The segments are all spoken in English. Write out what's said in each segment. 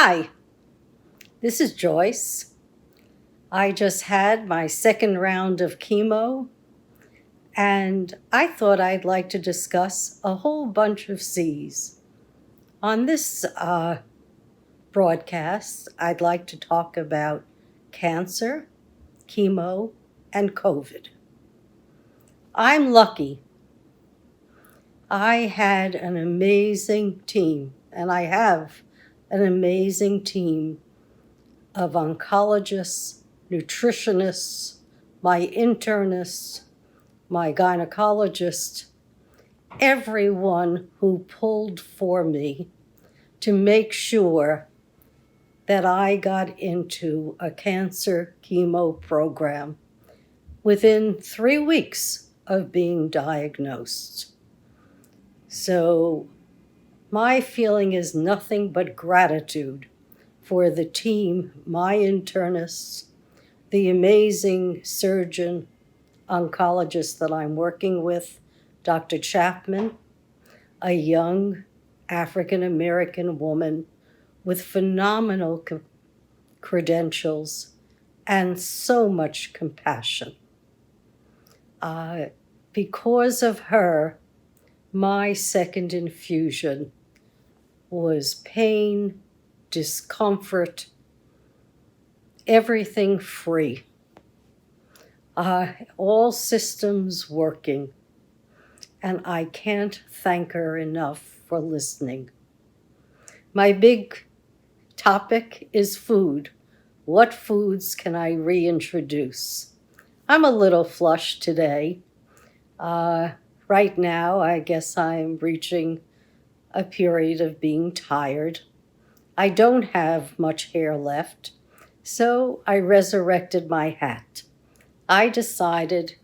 Hi, this is Joyce. I just had my second round of chemo, and I thought I'd like to discuss a whole bunch of C's. On this broadcast, I'd like to talk about cancer, chemo, and COVID. I'm lucky. I had an amazing team, and I have an amazing team of oncologists, nutritionists, my internists, my gynecologist, everyone who pulled for me to make sure that I got into a cancer chemo program within 3 weeks of being diagnosed. So my feeling is nothing but gratitude for the team, my internists, the amazing surgeon oncologist that I'm working with, Dr. Chapman, a young African-American woman with phenomenal credentials and so much compassion. Because of her, my second infusion was pain, discomfort, everything free. All systems working. And I can't thank her enough for listening. My big topic is food. What foods can I reintroduce? I'm a little flushed today. Right now, I guess I'm reaching a period of being tired. I don't have much hair left, so I resurrected my hat. I decided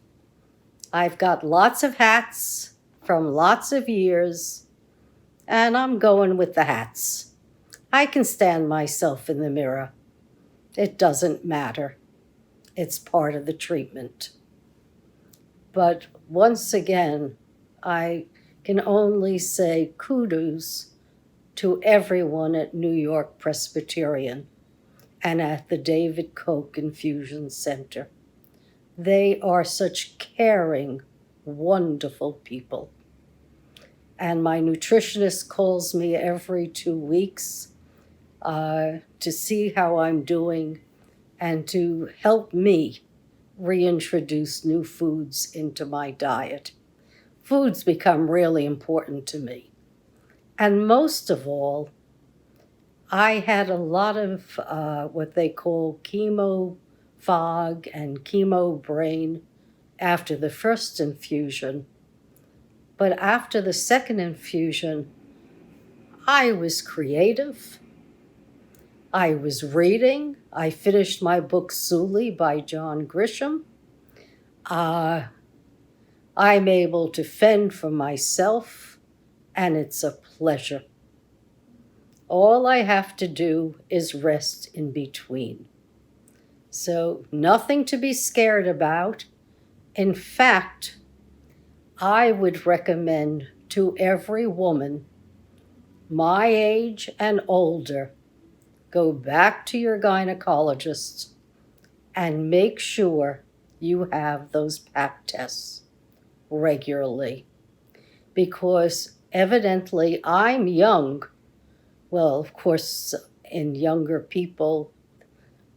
I've got lots of hats from lots of years, and I'm going with the hats. I can stand myself in the mirror. It doesn't matter. It's part of the treatment. But once again, I can only say kudos to everyone at New York Presbyterian and at the David Koch Infusion Center. They are such caring, wonderful people. And my nutritionist calls me every 2 weeks to see how I'm doing and to help me reintroduce new foods into my diet. Foods become really important to me. And most of all, I had a lot of what they call chemo fog and chemo brain after the first infusion. But after the second infusion, I was creative. I was reading. I finished my book, Sully by John Grisham. I'm able to fend for myself, and it's a pleasure. All I have to do is rest in between. So nothing to be scared about. In fact, I would recommend to every woman my age and older, go back to your gynecologist and make sure you have those pap tests regularly. Because evidently I'm young. Well, of course, in younger people,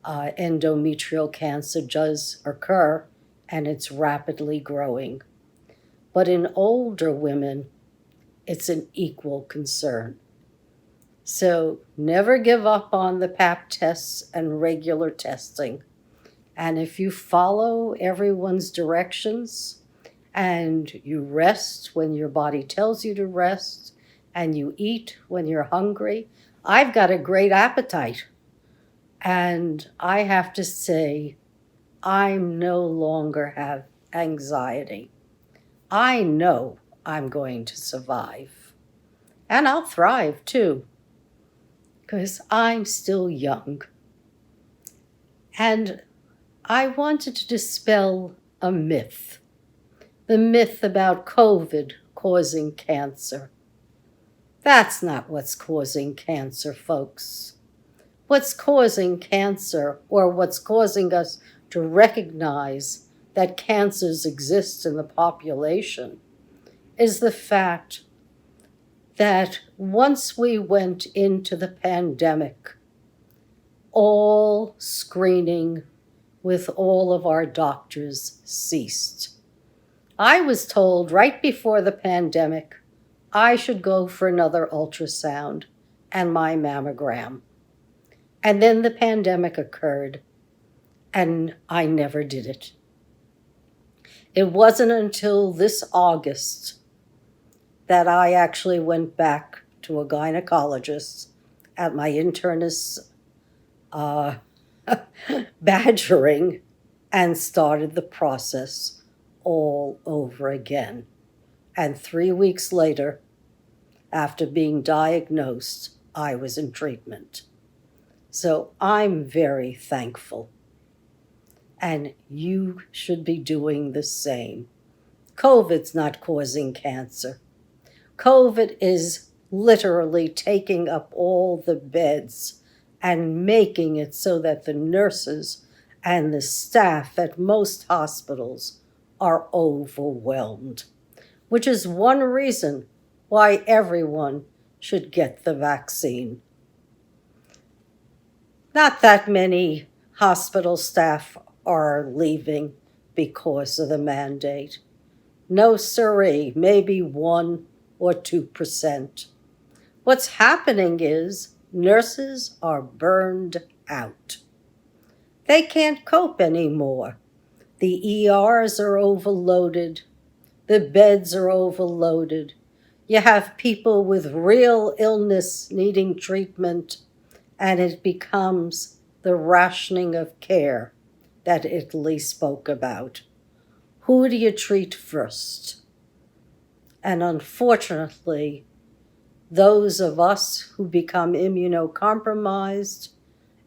endometrial cancer does occur, and it's rapidly growing. But in older women, it's an equal concern. So never give up on the pap tests and regular testing. And if you follow everyone's directions and you rest when your body tells you to rest and you eat when you're hungry, I've got a great appetite. And I have to say, I no longer have anxiety. I know I'm going to survive. And I'll thrive too, because I'm still young. And I wanted to dispel a myth, the myth about COVID causing cancer. That's not what's causing cancer, folks. What's causing cancer, or what's causing us to recognize that cancers exist in the population, is the fact that once we went into the pandemic, all screening with all of our doctors ceased. I was told right before the pandemic I should go for another ultrasound and my mammogram. And then the pandemic occurred, and I never did it. It wasn't until this August that I actually went back to a gynecologist at my internist's badgering and started the process all over again. And 3 weeks later, after being diagnosed, I was in treatment. So I'm very thankful. And you should be doing the same. COVID's not causing cancer. COVID is literally taking up all the beds and making it so that the nurses and the staff at most hospitals are overwhelmed, which is one reason why everyone should get the vaccine. Not that many hospital staff are leaving because of the mandate. No siree, maybe 1 or 2%. What's happening is nurses are burned out. They can't cope anymore. The ERs are overloaded. The beds are overloaded. You have people with real illness needing treatment, and it becomes the rationing of care that Italy spoke about. Who do you treat first? And unfortunately, those of us who become immunocompromised,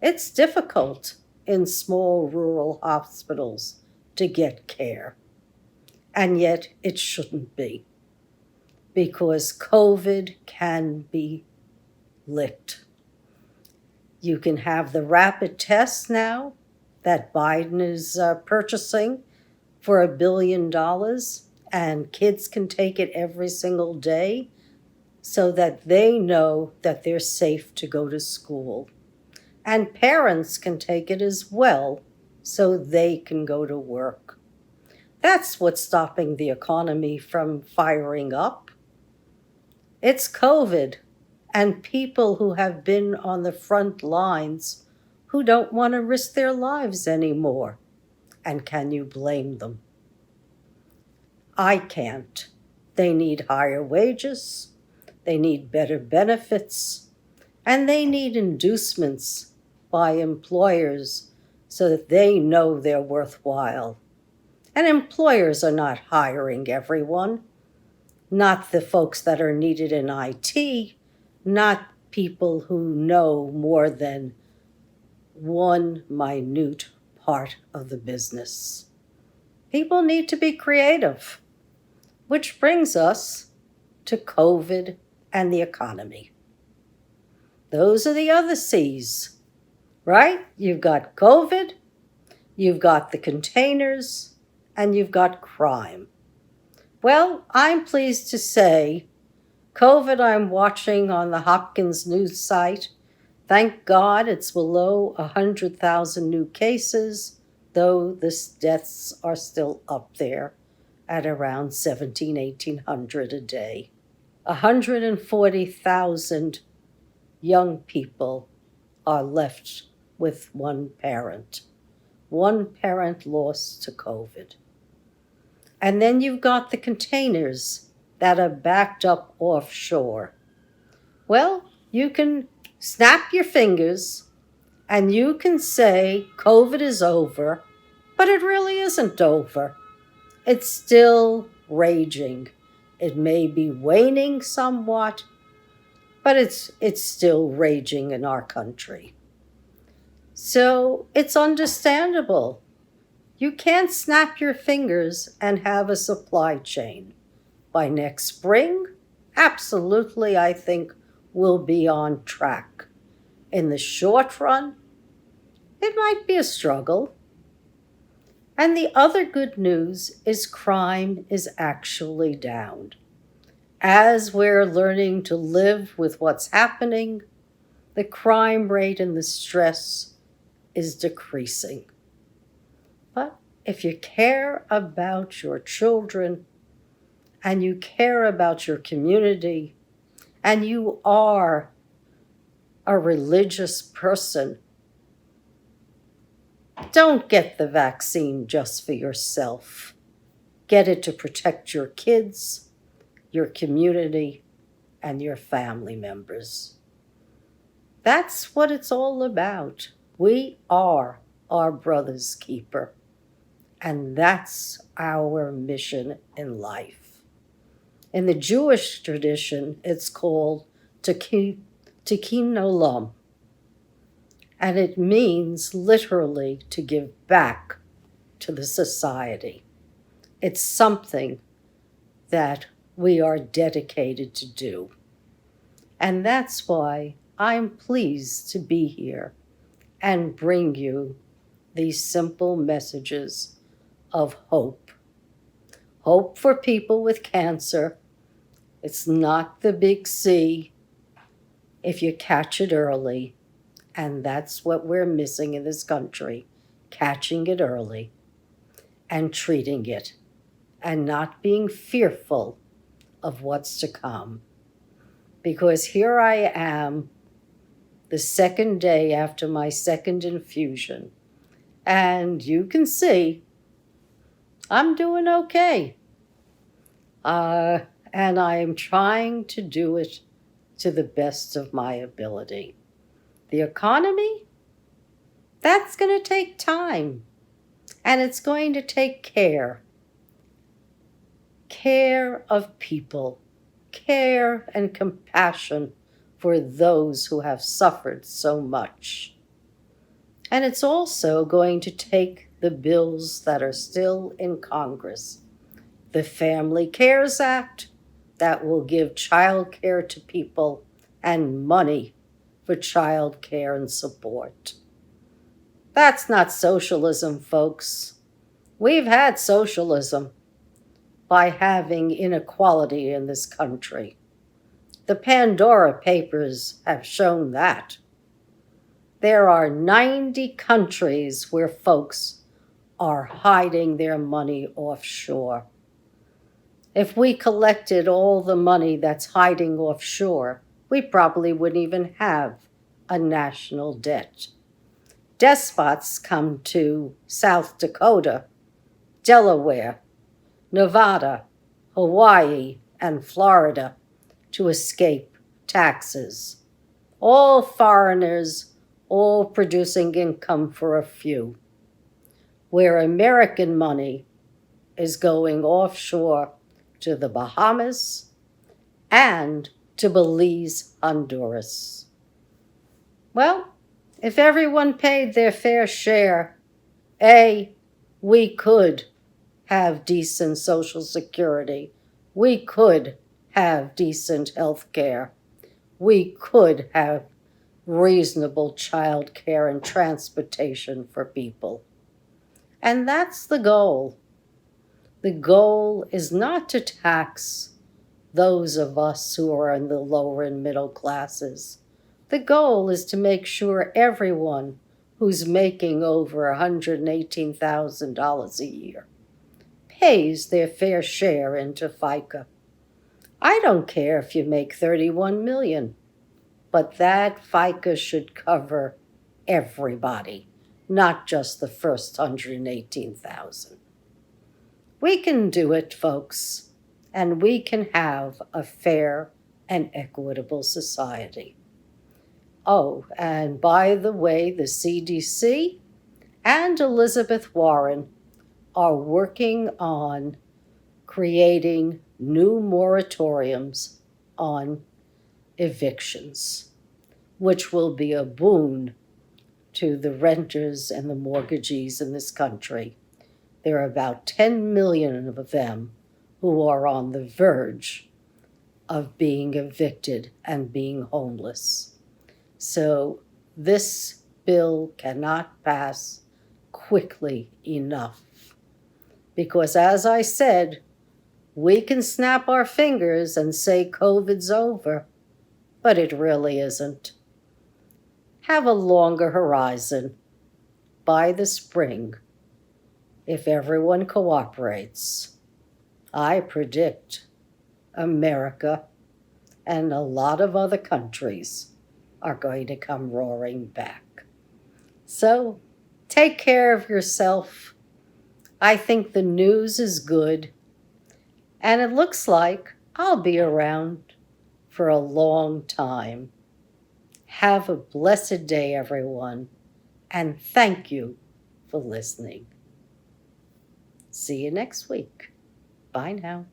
it's difficult in small rural hospitals to get care. And yet it shouldn't be, because COVID can be licked. You can have the rapid tests now that Biden is purchasing for $1 billion, and kids can take it every single day so that they know that they're safe to go to school. And parents can take it as well so they can go to work. That's what's stopping the economy from firing up. It's COVID and people who have been on the front lines who don't want to risk their lives anymore. And can you blame them? I can't. They need higher wages, they need better benefits, and they need inducements by employers so that they know they're worthwhile. And employers are not hiring everyone, not the folks that are needed in IT, not people who know more than one minute part of the business. People need to be creative, which brings us to COVID and the economy. Those are the other C's, right? You've got COVID, you've got the containers, and you've got crime. Well, I'm pleased to say COVID I'm watching on the Hopkins news site. Thank God it's below 100,000 new cases, though the deaths are still up there at around 1,800 a day. 140,000 young people are left with one parent. One parent lost to COVID. And then you've got the containers that are backed up offshore. Well, you can snap your fingers and you can say COVID is over, but it really isn't over. It's still raging. It may be waning somewhat, but it's still raging in our country. So it's understandable. You can't snap your fingers and have a supply chain. By next spring, absolutely, I think we'll be on track. In the short run, it might be a struggle. And the other good news is crime is actually down. As we're learning to live with what's happening, the crime rate and the stress is decreasing. But if you care about your children and you care about your community and you are a religious person, don't get the vaccine just for yourself. Get it to protect your kids, your community, and your family members. That's what it's all about. We are our brother's keeper, and that's our mission in life. In the Jewish tradition, it's called Tikkun Olam, and it means literally to give back to the society. It's something that we are dedicated to do. And that's why I'm pleased to be here and bring you these simple messages of hope. Hope for people with cancer. It's not the big C if you catch it early. And that's what we're missing in this country, catching it early and treating it and not being fearful of what's to come. Because here I am, the second day after my second infusion, and you can see I'm doing okay. And I am trying to do it to the best of my ability. The economy, that's going to take time, and it's going to take care. Care of people, care and compassion for those who have suffered so much. And it's also going to take the bills that are still in Congress. The Family Cares Act that will give child care to people and money for child care and support. That's not socialism, folks. We've had socialism by having inequality in this country. The Pandora Papers have shown that. There are 90 countries where folks are hiding their money offshore. If we collected all the money that's hiding offshore, we probably wouldn't even have a national debt. Despots come to South Dakota, Delaware, Nevada, Hawaii, and Florida to escape taxes. All foreigners, all producing income for a few. Where American money is going offshore to the Bahamas and to Belize, Honduras. Well, if everyone paid their fair share, we could have decent Social Security. We could have decent health care. We could have reasonable child care and transportation for people. And that's the goal. The goal is not to tax those of us who are in the lower and middle classes. The goal is to make sure everyone who's making over $118,000 a year pays their fair share into FICA. I don't care if you make $31 million, but that FICA should cover everybody, not just the first 118,000. We can do it, folks, and we can have a fair and equitable society. Oh, and by the way, the CDC and Elizabeth Warren are working on creating new moratoriums on evictions, which will be a boon to the renters and the mortgagees in this country. There are about 10 million of them who are on the verge of being evicted and being homeless. So This bill cannot pass quickly enough. Because as I said, we can snap our fingers and say COVID's over, but it really isn't. Have a longer horizon. By the spring, if everyone cooperates, I predict America and a lot of other countries are going to come roaring back. So take care of yourself. I think the news is good, and it looks like I'll be around for a long time. Have a blessed day, everyone, and thank you for listening. See you next week. Bye now.